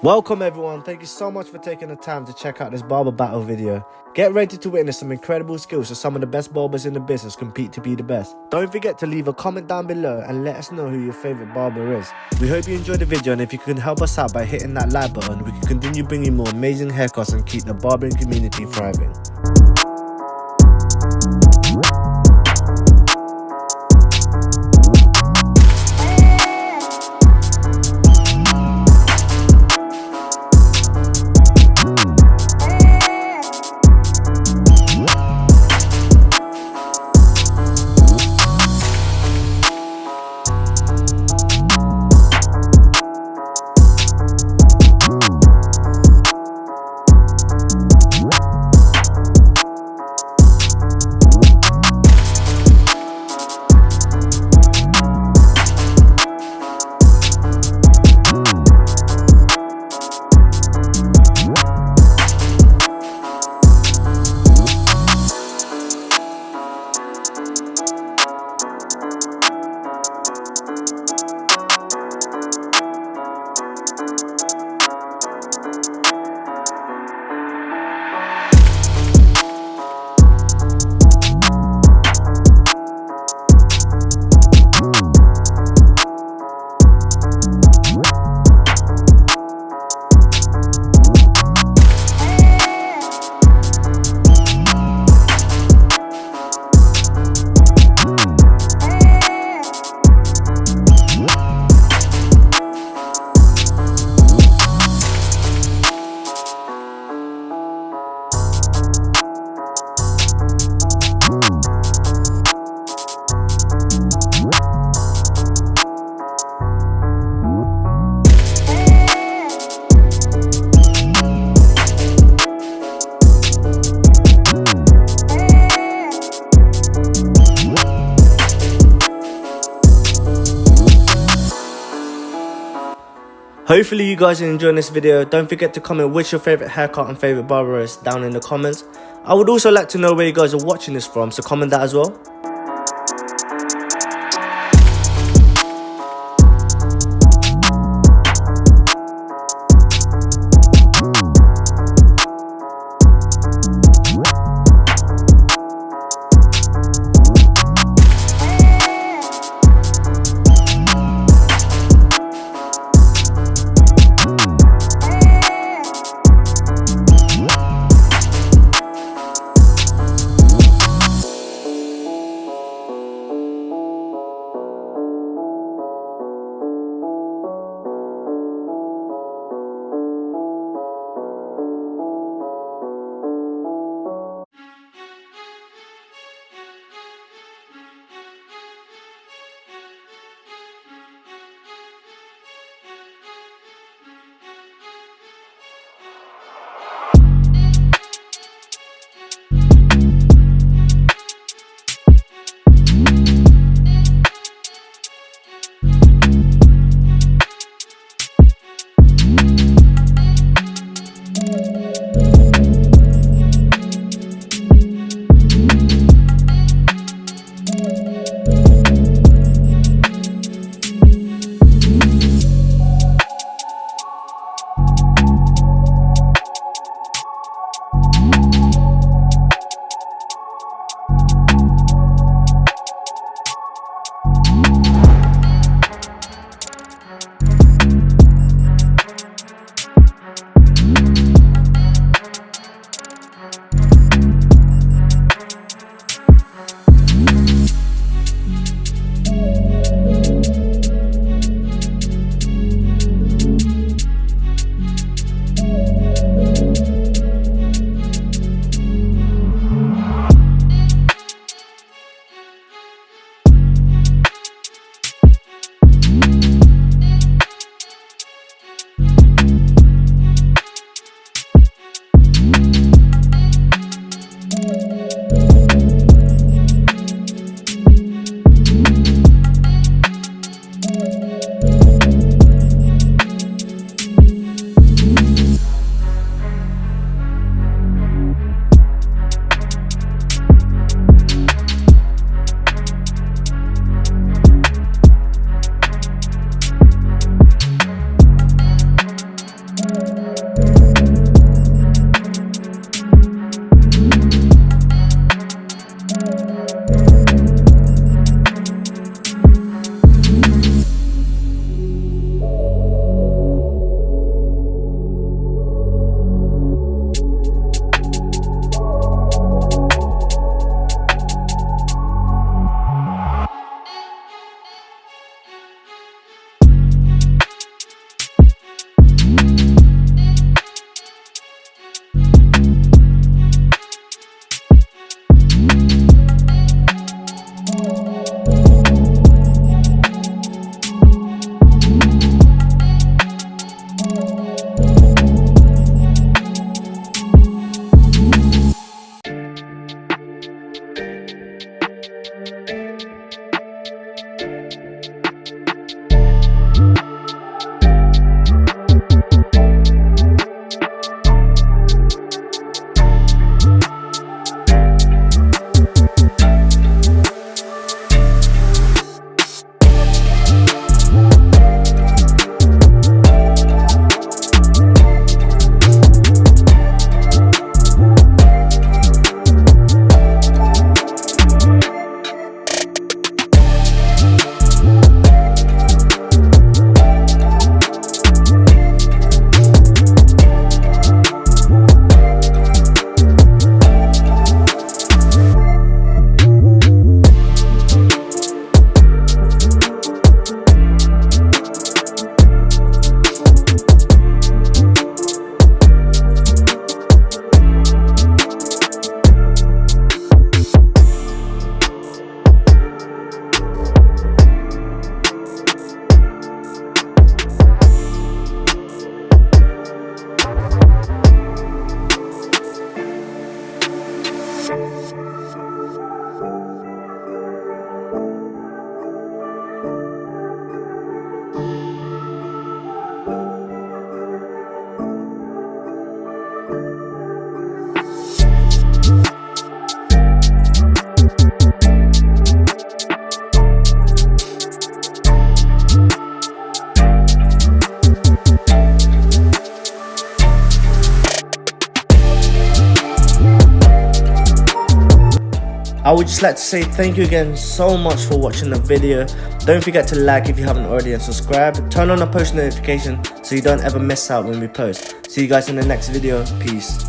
Welcome everyone, thank you so much for taking the time to check out this barber battle video. Get ready to witness some incredible skills as some of the best barbers in the business compete to be the best. Don't forget to leave a comment down below and let us know who your favorite barber is. We hope you enjoyed the video, and if you can help us out by hitting that like button, we can continue bringing more amazing haircuts and keep the barbering community thriving. Hopefully you guys are enjoying this video. Don't forget to comment which your favorite haircut and favorite barber is down in the comments. I would also like to know where you guys are watching this from, so comment that as well. I would just like to say thank you again so much for watching the video. Don't forget to like if you haven't already and subscribe. Turn on the post notification so you don't ever miss out when we post. See you guys in the next video. Peace.